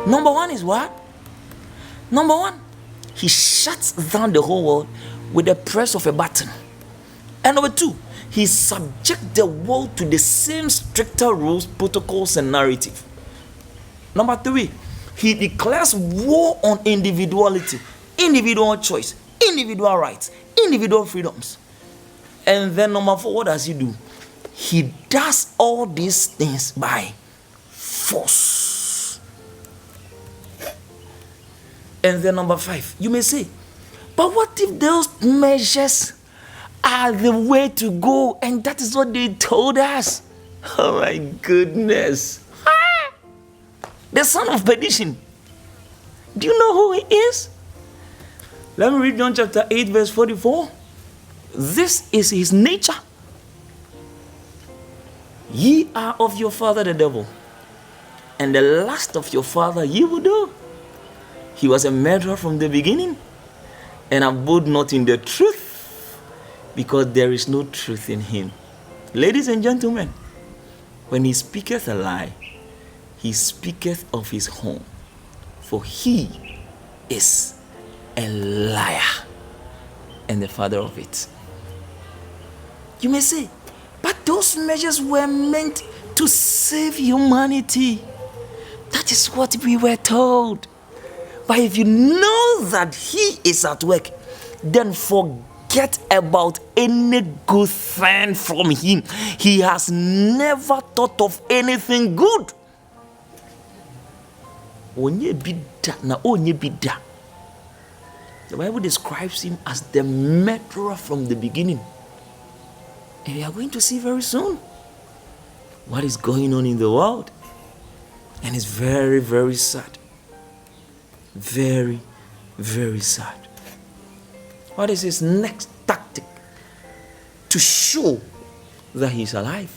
Number one is what? Number one, he shuts down the whole world with the press of a button. And number two, he subjects the world to the same stricter rules, protocols, and narrative. Number three, he declares war on individuality, individual choice, individual rights, individual freedoms. And then number four, what does he do? He does all these things by force. And then number five, you may say, but what if those measures are the way to go, and that is what they told us? Oh my goodness. The Son of Perdition. Do you know who he is? Let me read John chapter 8 verse 44. This is his nature. Ye are of your father the devil, and the lust of your father ye will do. He was a murderer from the beginning, and abode not in the truth, because there is no truth in him. Ladies and gentlemen, when he speaketh a lie, he speaketh of his own, for he is a liar and the father of it. You may say, but those measures were meant to save humanity. That is what we were told. But if you know that he is at work, then forget about any good thing from him. He has never thought of anything good. The Bible describes him as the murderer from the beginning. And we are going to see very soon what is going on in the world. And it's very, very sad. Very, very sad. What is his next tactic to show that he's alive?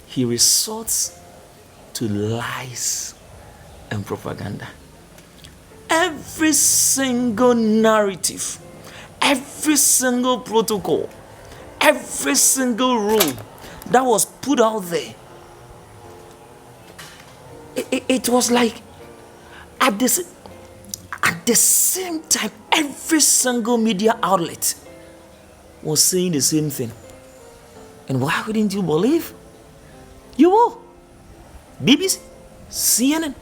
He resorts to lies and propaganda. Every single narrative, every single protocol, every single rule that was put out there, it was like at the same time, every single media outlet was saying the same thing. And why wouldn't you believe? You will. BBC, CNN,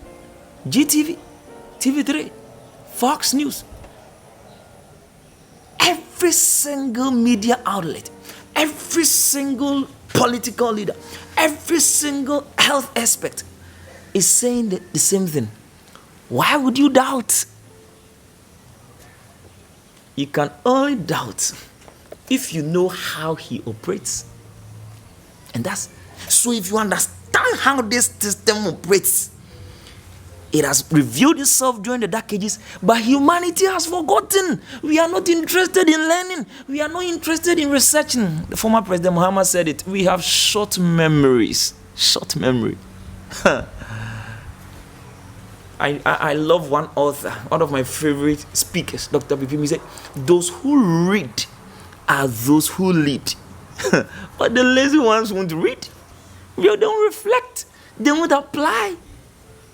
GTV, TV3, Fox News. Every single media outlet, every single political leader, every single health expert is saying the same thing. Why would you doubt? You can only doubt if you know how he operates. And that's so if you understand how this system operates, it has revealed itself during the Dark Ages, but humanity has forgotten. We are not interested in learning. We are not interested in researching. The former President Muhammad said it. We have short memories. Short memory. I love one author, one of my favorite speakers, Dr. B.P. He said, those who read are those who lead. But the lazy ones won't read. They don't reflect. They won't apply.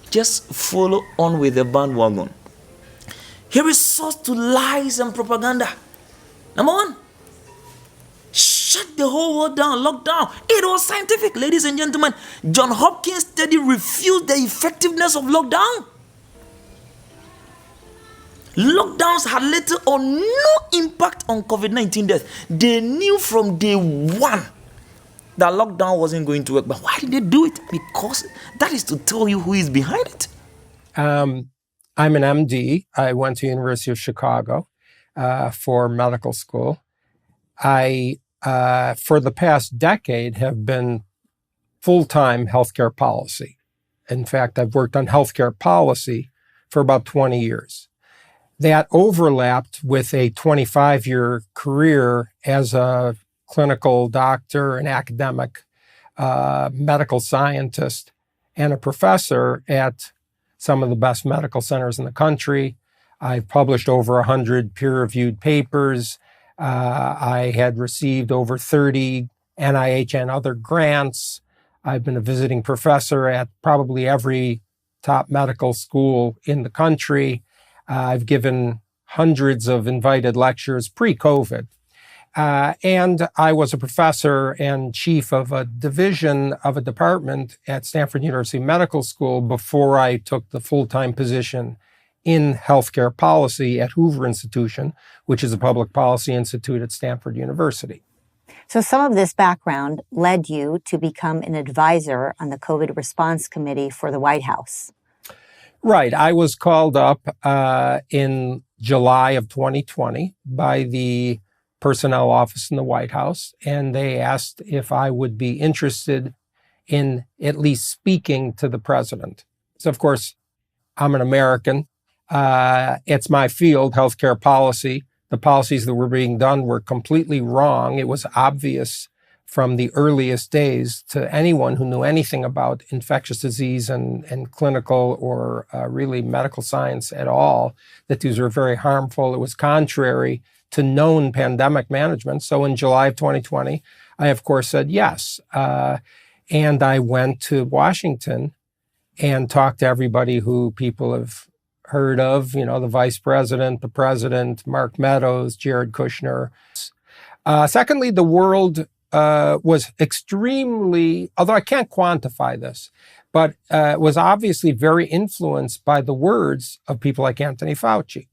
Just follow on with the bandwagon. He resorts to lies and propaganda. Number one, shut the whole world down, lockdown. It was scientific, ladies and gentlemen. John Hopkins study refused the effectiveness of lockdown. Lockdowns had little or no impact on COVID-19 death. They knew from day one that lockdown wasn't going to work. But why did they do it? Because that is to tell you who is behind it. I'm an MD. I went to University of Chicago for medical school. I, for the past decade, have been full-time healthcare policy. In fact, I've worked on healthcare policy for about 20 years. That overlapped with a 25-year career as a clinical doctor, an academic medical scientist, and a professor at some of the best medical centers in the country. I've published over 100 peer-reviewed papers. I had received over 30 NIH and other grants. I've been a visiting professor at probably every top medical school in the country. I've given hundreds of invited lectures pre-COVID. And I was a professor and chief of a division of a department at Stanford University Medical School before I took the full-time position in healthcare policy at Hoover Institution, which is a public policy institute at Stanford University. So some of this background led you to become an advisor on the COVID response committee for the White House. Right. I was called up in July of 2020 by the personnel office in the White House, and they asked if I would be interested in at least speaking to the president. So, of course, I'm an American. It's my field, healthcare policy. The policies that were being done were completely wrong. It was obvious from the earliest days to anyone who knew anything about infectious disease and clinical or really medical science at all that these were very harmful. It was contrary to known pandemic management. So in July of 2020, I, of course, said yes. And I went to Washington and talked to everybody who people have heard of, the vice president, the president, Mark Meadows, Jared Kushner. Secondly, the world was extremely, although I can't quantify this, but was obviously very influenced by the words of people like Anthony Fauci.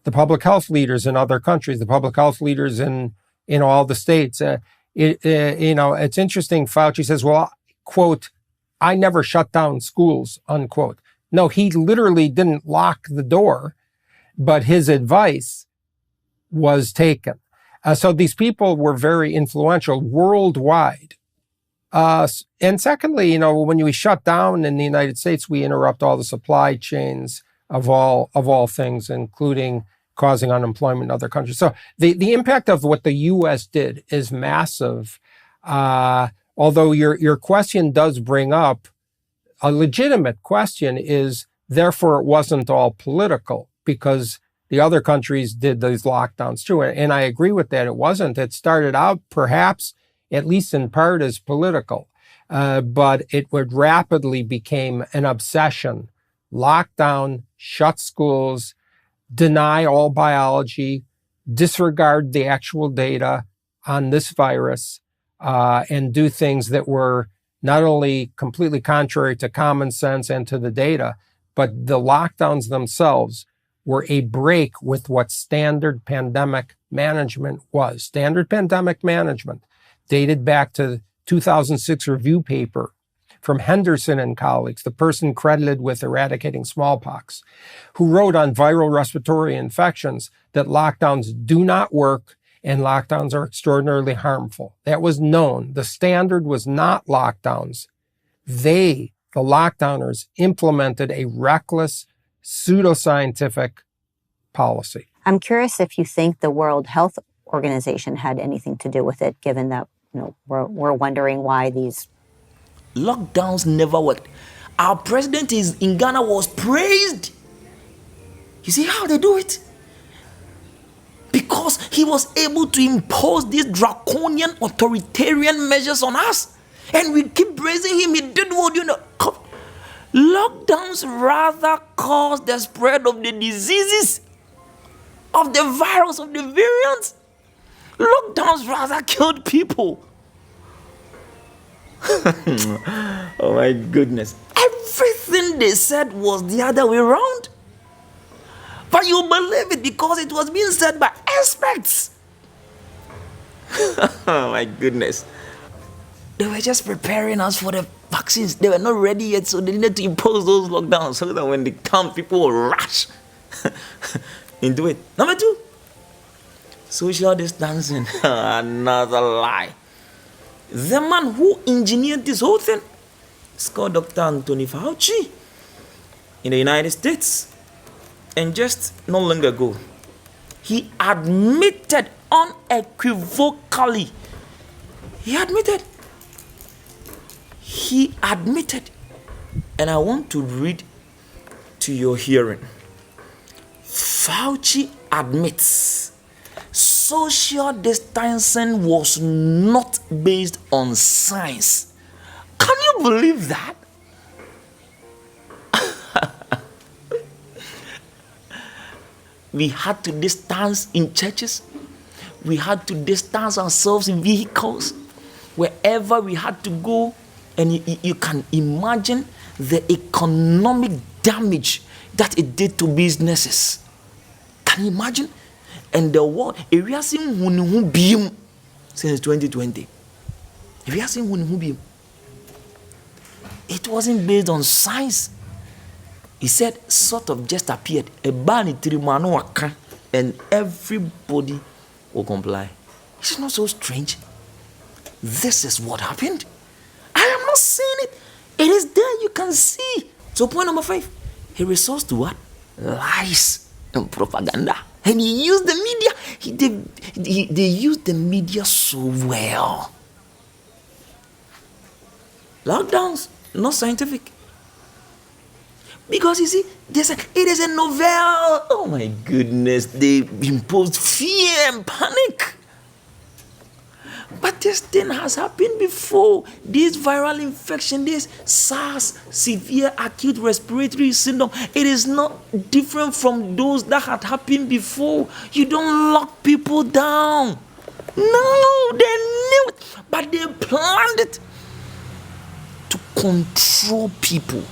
The public health leaders in other countries, the public health leaders in all the states. It's interesting. Fauci says, well, quote, I never shut down schools, unquote. No, he literally didn't lock the door, but his advice was taken. So these people were very influential worldwide. And secondly, when we shut down in the United States, we interrupt all the supply chains of all things, including causing unemployment in other countries. So the impact of what the U.S. did is massive. Although your question does bring up a legitimate question is, therefore, it wasn't all political because the other countries did these lockdowns too. And I agree with that. It wasn't. It started out perhaps, at least in part, as political. But it would rapidly became an obsession. Lockdown, shut schools, deny all biology, disregard the actual data on this virus, and do things that were not only completely contrary to common sense and to the data, but the lockdowns themselves were a break with what standard pandemic management was. Standard pandemic management dated back to 2006 review paper from Henderson and colleagues, the person credited with eradicating smallpox, who wrote on viral respiratory infections that lockdowns do not work and lockdowns are extraordinarily harmful. That was known. The standard was not lockdowns. The lockdowners, implemented a reckless, pseudoscientific policy. I'm curious if you think the World Health Organization had anything to do with it, given that we're wondering why these lockdowns never worked. Our president in Ghana was praised. You see how they do it? Because he was able to impose these draconian authoritarian measures on us. And we keep praising him. He did what lockdowns rather caused the spread of the diseases, of the virus, of the variants. Lockdowns rather killed people. Oh my goodness. Everything they said was the other way around. But you believe it because it was being said by experts. Oh my goodness. They were just preparing us for the vaccines. They were not ready yet, so they needed to impose those lockdowns so that when they come, people will rush into it. Number 2, social distancing. Another lie. The man who engineered this whole thing is called Dr. Anthony Fauci in the United States. And just not long ago, he admitted unequivocally, he admitted, and I want to read to your hearing. Fauci admits social distancing was not based on science. Can you believe that? We had to distance in churches. We had to distance ourselves in vehicles. Wherever we had to go, and you can imagine the economic damage that it did to businesses. Can you imagine? And the world, if we are seeing beam since 2020, if we are seeing beam, it wasn't based on science. He said, sort of just appeared. A ban and everybody will comply. It's not so strange. This is what happened. I am not saying it. It is there. You can see. So point number 5. He resorts to what? Lies and propaganda. And he used the media. They used the media so well. Lockdowns, not scientific. Because you see, it is a novel. Oh my goodness, they imposed fear and panic. But this thing has happened before. This viral infection, this SARS, severe acute respiratory syndrome, it is not different from those that had happened before. You don't lock people down. No, they knew it, but they planned it to control people.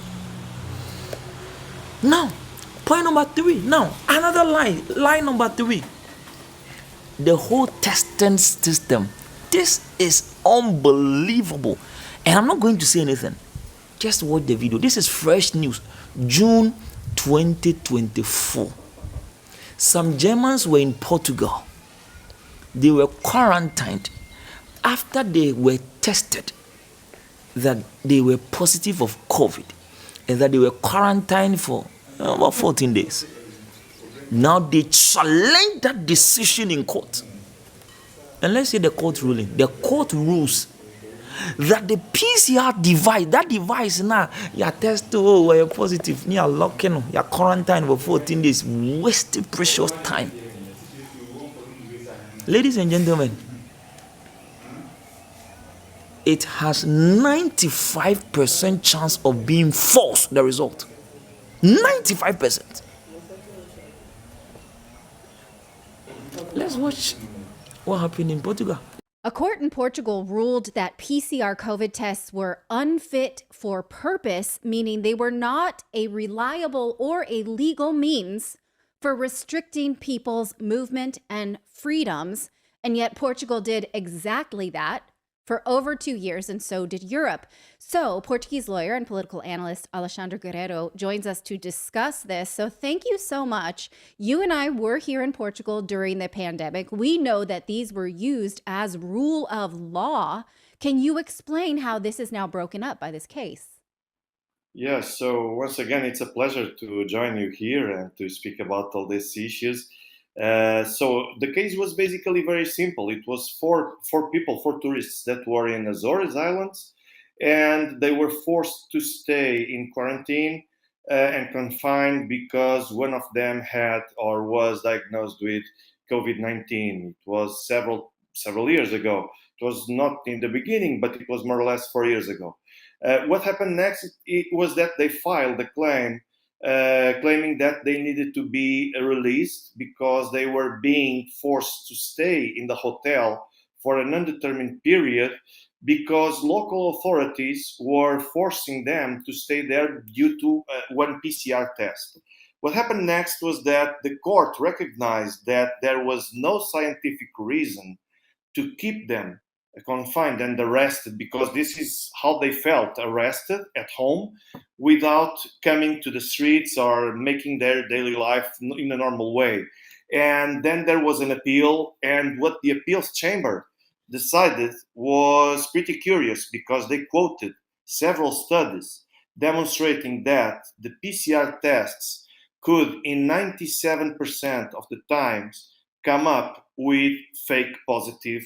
Now, point number 3. Now, another lie. Lie number 3. The whole testing system. This is unbelievable. And I'm not going to say anything. Just watch the video. This is fresh news. June 2024. Some Germans were in Portugal. They were quarantined after they were tested that they were positive of COVID. And that they were quarantined for about 14 days. Now they challenge that decision in court. And let's say the court ruling. The court rules that the PCR device, that device now, you're tested, you're positive, you're locking, you're quarantined for 14 days, wasting precious time. Ladies and gentlemen, it has 95% chance of being false, the result. 95%. Let's watch what happened in Portugal. A court in Portugal ruled that PCR COVID tests were unfit for purpose, meaning they were not a reliable or a legal means for restricting people's movement and freedoms. And yet Portugal did exactly that for over 2 years, and so did Europe. So Portuguese lawyer and political analyst Alexandre Guerreiro joins us to discuss this. So thank you so much. You and I were here in Portugal during the pandemic. We know that these were used as rule of law. Can you explain how this is now broken up by this case? Yes, so once again, it's a pleasure to join you here and to speak about all these issues. So the case was basically very simple. It was four tourists that were in Azores Islands, and they were forced to stay in quarantine and confined because one of them had or was diagnosed with COVID-19. It was several years ago. It was not in the beginning, but it was more or less 4 years ago. What happened next was that they filed a claim claiming that they needed to be released because they were being forced to stay in the hotel for an undetermined period because local authorities were forcing them to stay there due to one PCR test. What happened next was that the court recognized that there was no scientific reason to keep them confined and arrested because this is how they felt, arrested at home without coming to the streets or making their daily life in a normal way. And then there was an appeal, and what the appeals chamber decided was pretty curious because they quoted several studies demonstrating that the PCR tests could in 97% of the times come up with fake positive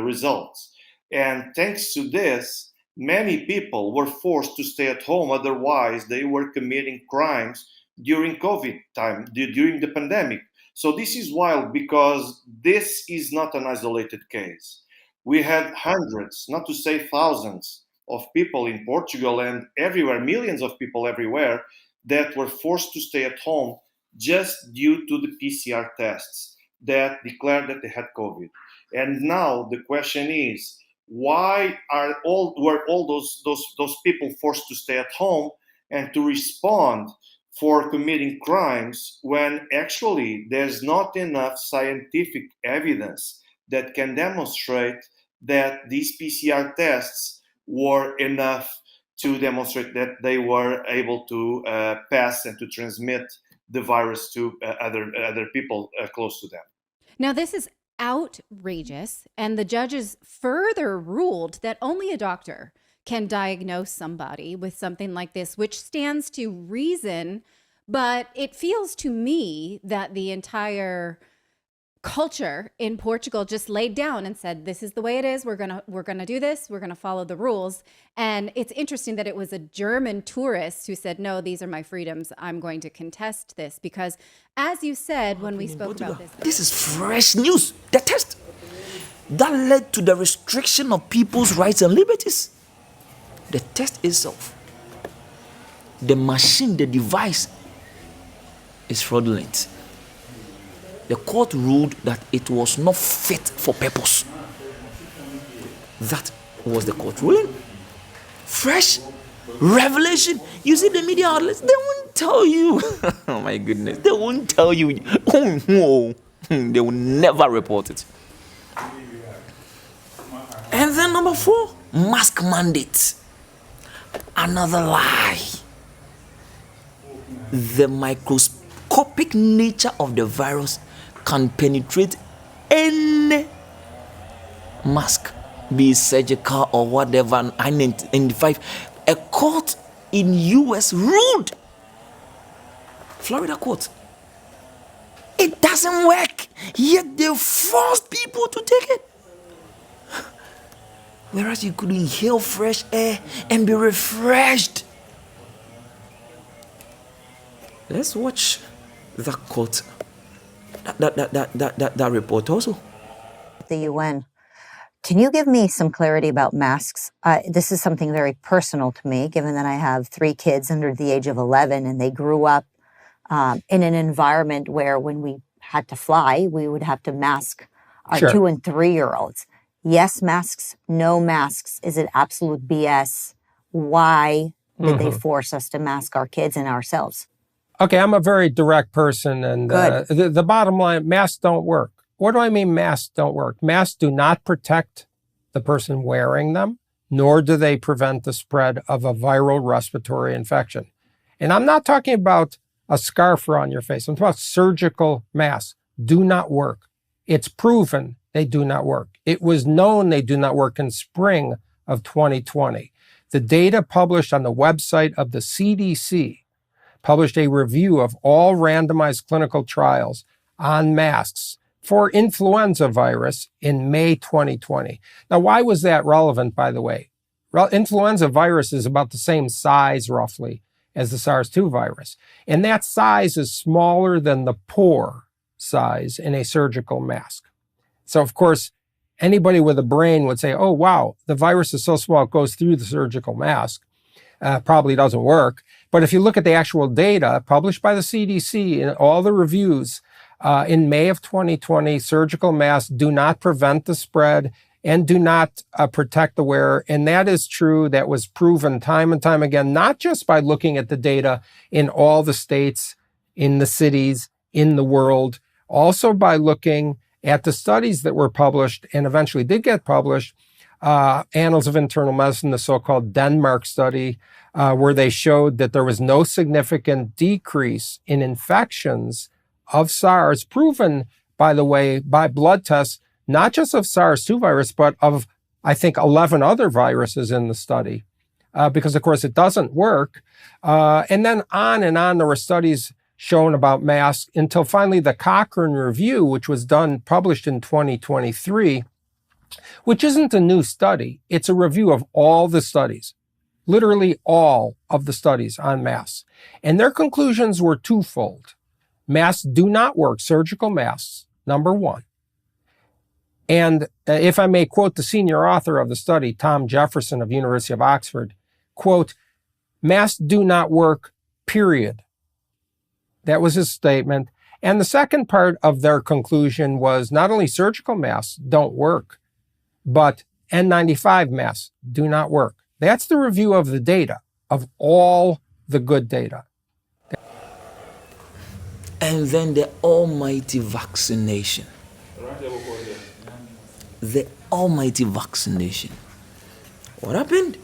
results. And thanks to this, many people were forced to stay at home. Otherwise, they were committing crimes during COVID time, during the pandemic. So this is wild because this is not an isolated case. We had hundreds, not to say thousands, of people in Portugal and everywhere, millions of people everywhere that were forced to stay at home just due to the PCR tests that declared that they had COVID. And now the question is, why were all those people forced to stay at home and to respond for committing crimes when actually there's not enough scientific evidence that can demonstrate that these PCR tests were enough to demonstrate that they were able to pass and to transmit the virus to other people close to them. Now, this is outrageous, and the judges further ruled that only a doctor can diagnose somebody with something like this, which stands to reason. But it feels to me that the entire culture in Portugal just laid down and said, this is the way it is. We're gonna do this. We're gonna follow the rules. And it's interesting that it was a German tourist who said, no, these are my freedoms. I'm going to contest this because, as you said when we spoke about this is fresh news. The test that led to the restriction of people's rights and liberties. The test itself, the machine, the device is fraudulent. The court ruled that it was not fit for purpose. That was the court ruling. Fresh revelation. You see, the media outlets, they won't tell you. Oh my goodness. They won't tell you. Oh, they will never report it. And then number 4, mask mandates. Another lie. The microscopic nature of the virus can penetrate any mask, be it surgical or whatever, and identify. A court in US ruled, Florida court, it doesn't work, yet they forced people to take it. Whereas you could inhale fresh air and be refreshed. Let's watch that court, that report also. The UN. Can you give me some clarity about masks? This is something very personal to me, given that I have 3 kids under the age of 11, and they grew up in an environment where when we had to fly, we would have to mask our 2 and 3-year-olds. Yes, masks, no masks. Is it absolute BS? Why did they force us to mask our kids and ourselves? Okay, I'm a very direct person, and the bottom line, masks don't work. What do I mean masks don't work? Masks do not protect the person wearing them, nor do they prevent the spread of a viral respiratory infection. And I'm not talking about a scarf on your face. I'm talking about surgical masks. Do not work. It's proven they do not work. It was known they do not work in spring of 2020. The data published on the website of the CDC published a review of all randomized clinical trials on masks for influenza virus in May 2020. Now, why was that relevant, by the way? Influenza virus is about the same size, roughly, as the SARS-2 virus. And that size is smaller than the pore size in a surgical mask. So, of course, anybody with a brain would say, oh, wow, the virus is so small it goes through the surgical mask. Probably doesn't work. But if you look at the actual data published by the CDC and all the reviews in May of 2020, surgical masks do not prevent the spread and do not protect the wearer. And that is true. That was proven time and time again, not just by looking at the data in all the states, in the cities, in the world, also by looking at the studies that were published and eventually did get published, Annals of Internal Medicine, the so-called Denmark study, where they showed that there was no significant decrease in infections of SARS, proven, by the way, by blood tests, not just of SARS-2 virus, but of, I think, 11 other viruses in the study, because, of course, it doesn't work. And then on and on, there were studies shown about masks until finally the Cochrane Review, which was published in 2023, which isn't a new study. It's a review of all the studies, literally all of the studies on masks. And their conclusions were twofold. Masks do not work, surgical masks, number 1. And if I may quote the senior author of the study, Tom Jefferson of University of Oxford, quote, masks do not work, period. That was his statement. And the second part of their conclusion was not only surgical masks don't work, but N95 masks do not work. That's the review of the data, of all the good data. And then the almighty vaccination. The almighty vaccination. What happened?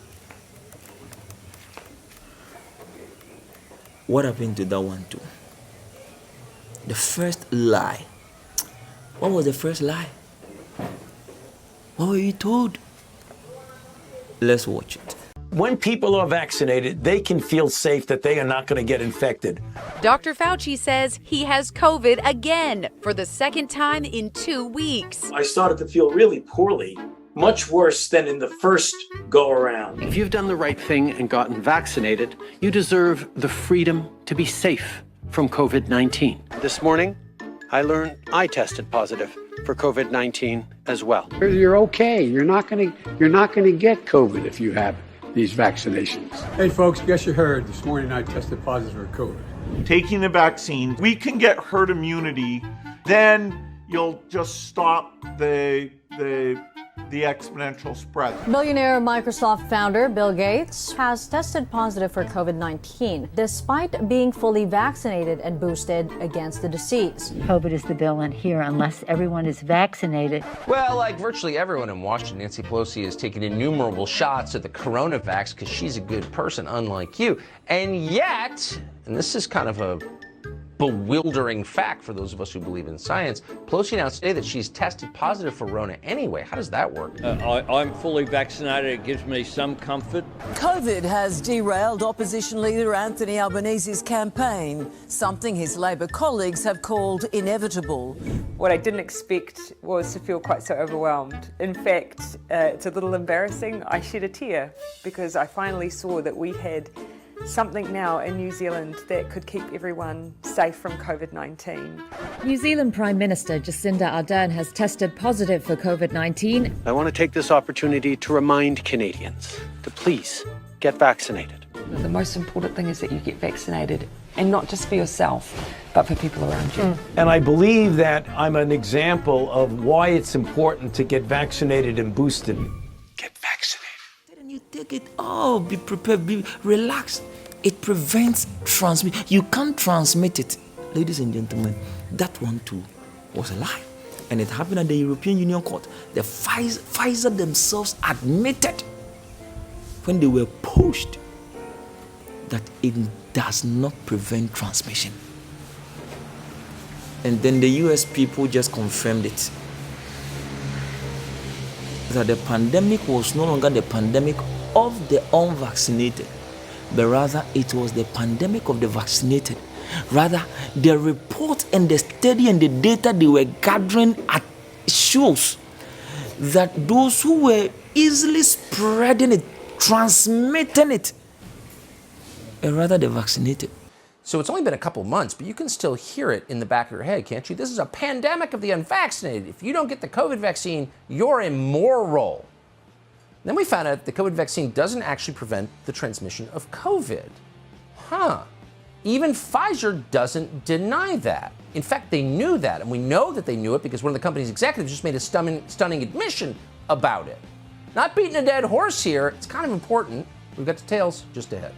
What happened to that one too? The first lie. What was the first lie? What were you told? Let's watch it. When people are vaccinated, they can feel safe that they are not going to get infected. Dr. Fauci says he has COVID again for the second time in 2 weeks. I started to feel really poorly, much worse than in the first go around. If you've done the right thing and gotten vaccinated, you deserve the freedom to be safe from COVID-19. This morning, I learned I tested positive for COVID-19 as well. You're okay. You're not going to get COVID if you have these vaccinations. Hey folks, guess you heard this morning I tested positive for COVID. Taking the vaccine, we can get herd immunity, then you'll just stop the exponential spread. Billionaire Microsoft founder Bill Gates has tested positive for COVID-19 despite being fully vaccinated and boosted against the disease. COVID is the villain here unless everyone is vaccinated. Well, like virtually everyone in Washington, Nancy Pelosi has taken innumerable shots at the coronavax because she's a good person, unlike you. And yet, and this is kind of a bewildering fact for those of us who believe in science, Pelosi announced today that she's tested positive for Rona anyway. How does that work? I'm fully vaccinated. It gives me some comfort. COVID has derailed opposition leader Anthony Albanese's campaign, something his Labor colleagues have called inevitable. What I didn't expect was to feel quite so overwhelmed. In fact, it's a little embarrassing. I shed a tear because I finally saw that we had something now in New Zealand that could keep everyone safe from COVID-19. New Zealand Prime Minister Jacinda Ardern has tested positive for COVID-19. I want to take this opportunity to remind Canadians to please get vaccinated. The most important thing is that you get vaccinated, and not just for yourself, but for people around you. And I believe that I'm an example of why it's important to get vaccinated and boosted. Get vaccinated. You take it, be prepared, be relaxed. It prevents transmission. You can't transmit it. Ladies and gentlemen, that one too was a lie. And it happened at the European Union Court. The Pfizer themselves admitted when they were pushed that it does not prevent transmission. And then the US people just confirmed it. That the pandemic was no longer the pandemic of the unvaccinated, but rather it was the pandemic of the vaccinated. Rather, the report and the study and the data they were gathering shows that those who were easily spreading it, transmitting it, are rather the vaccinated. So it's only been a couple months, but you can still hear it in the back of your head, can't you? This is a pandemic of the unvaccinated. If you don't get the COVID vaccine, you're immoral. Then we found out the COVID vaccine doesn't actually prevent the transmission of COVID. Even Pfizer doesn't deny that. In fact, they knew that, and we know that they knew it because one of the company's executives just made a stunning admission about it. Not beating a dead horse here, it's kind of important. We've got details just ahead.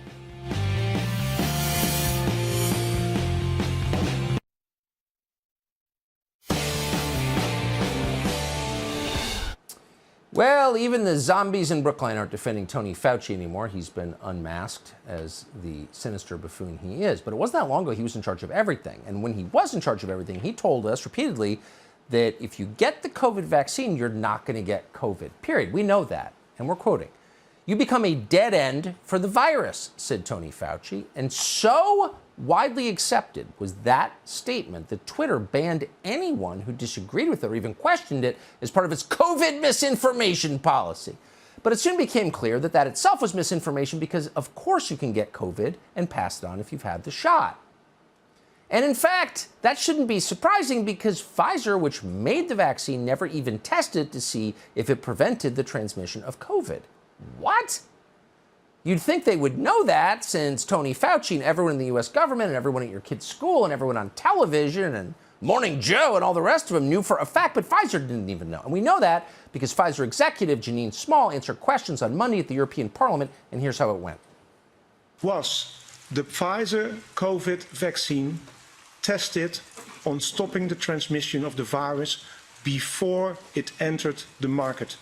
Well, even the zombies in Brookline aren't defending Tony Fauci anymore. He's been unmasked as the sinister buffoon he is. But it wasn't that long ago he was in charge of everything. And when he was in charge of everything, he told us repeatedly that if you get the COVID vaccine, you're not going to get COVID, period. We know that. And we're quoting, "You become a dead end for the virus," said Tony Fauci. And so widely accepted was that statement that Twitter banned anyone who disagreed with it or even questioned it as part of its COVID misinformation policy. But it soon became clear that that itself was misinformation because, of course, you can get COVID and pass it on if you've had the shot. And in fact, that shouldn't be surprising because Pfizer, which made the vaccine, never even tested to see if it prevented the transmission of COVID. What? You'd think they would know that, since Tony Fauci and everyone in the U.S. government and everyone at your kid's school and everyone on television and Morning Joe and all the rest of them knew for a fact, but Pfizer didn't even know. And we know that because Pfizer executive Janine Small answered questions on Monday at the European Parliament, and here's how it went. Was the Pfizer COVID vaccine tested on stopping the transmission of the virus before it entered the market?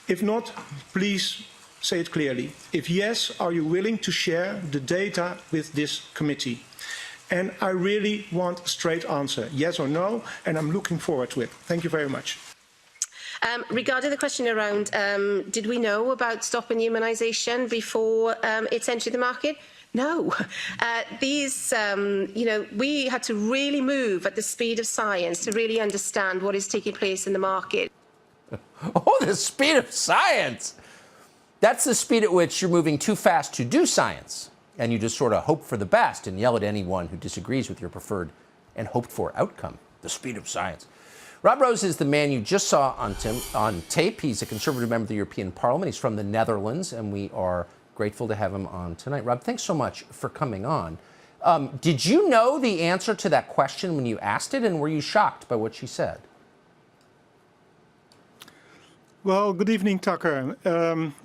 If not, please say it clearly. If yes, are you willing to share the data with this committee? And I really want a straight answer, yes or no, and I'm looking forward to it. Thank you very much. Regarding the question around, did we know about stopping immunisation before it's entered the market? No. We had to really move at the speed of science to really understand what is taking place in the market. Oh, the speed of science! That's the speed at which you're moving too fast to do science, and you just sort of hope for the best and yell at anyone who disagrees with your preferred and hoped for outcome. The speed of science. Rob Rose is the man you just saw on tape. He's a Conservative member of the European Parliament. He's from the Netherlands, and we are grateful to have him on tonight. Rob, thanks so much for coming on. Did you know the answer to that question when you asked it, and were you shocked by what she said? Well, good evening, Tucker.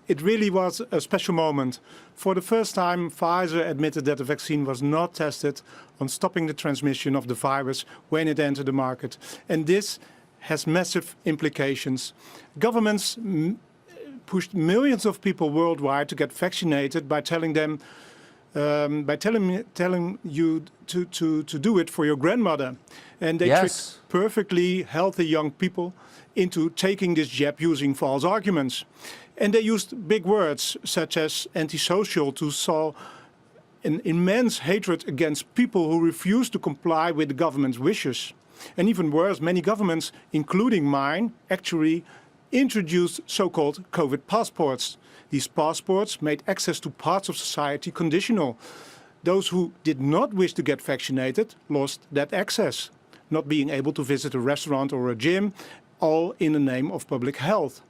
It really was a special moment. For the first time, Pfizer admitted that the vaccine was not tested on stopping the transmission of the virus when it entered the market. And this has massive implications. Governments pushed millions of people worldwide to get vaccinated by telling them, telling you to do it for your grandmother. And they tricked perfectly healthy young people into taking this jab using false arguments. And they used big words such as antisocial to sow an immense hatred against people who refuse to comply with the government's wishes. And even worse, many governments, including mine, actually introduced so-called COVID passports. These passports made access to parts of society conditional. Those who did not wish to get vaccinated lost that access, not being able to visit a restaurant or a gym, all in the name of public health.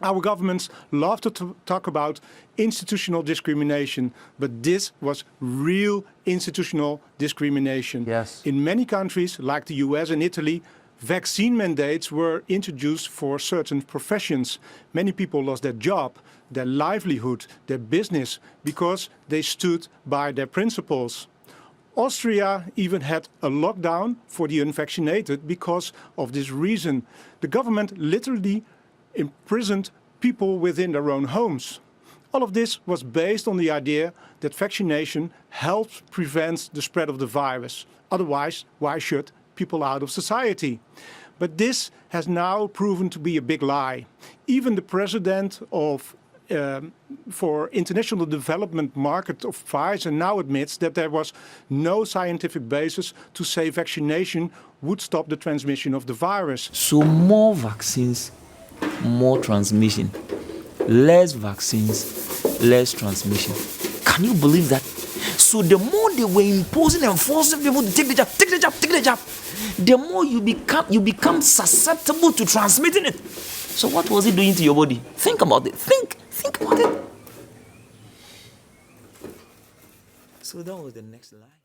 Our governments love to talk about institutional discrimination, but this was real institutional discrimination. Yes. In many countries, like the US and Italy, vaccine mandates were introduced for certain professions. Many people lost their job, their livelihood, their business, because they stood by their principles. Austria even had a lockdown for the unvaccinated because of this reason. The government literally imprisoned people within their own homes. All of this was based on the idea that vaccination helps prevent the spread of the virus. Otherwise, why should people out of society? But this has now proven to be a big lie. Even the president of for International Development Market of Pfizer now admits that there was no scientific basis to say vaccination would stop the transmission of the virus. So more vaccines, more transmission. Less vaccines, less transmission. Can you believe that? So the more they were imposing and forcing people to take the jab, take the jab, take the jab, the more you become susceptible to transmitting it. So what was it doing to your body? Think about it. Think about it. So that was the next lie.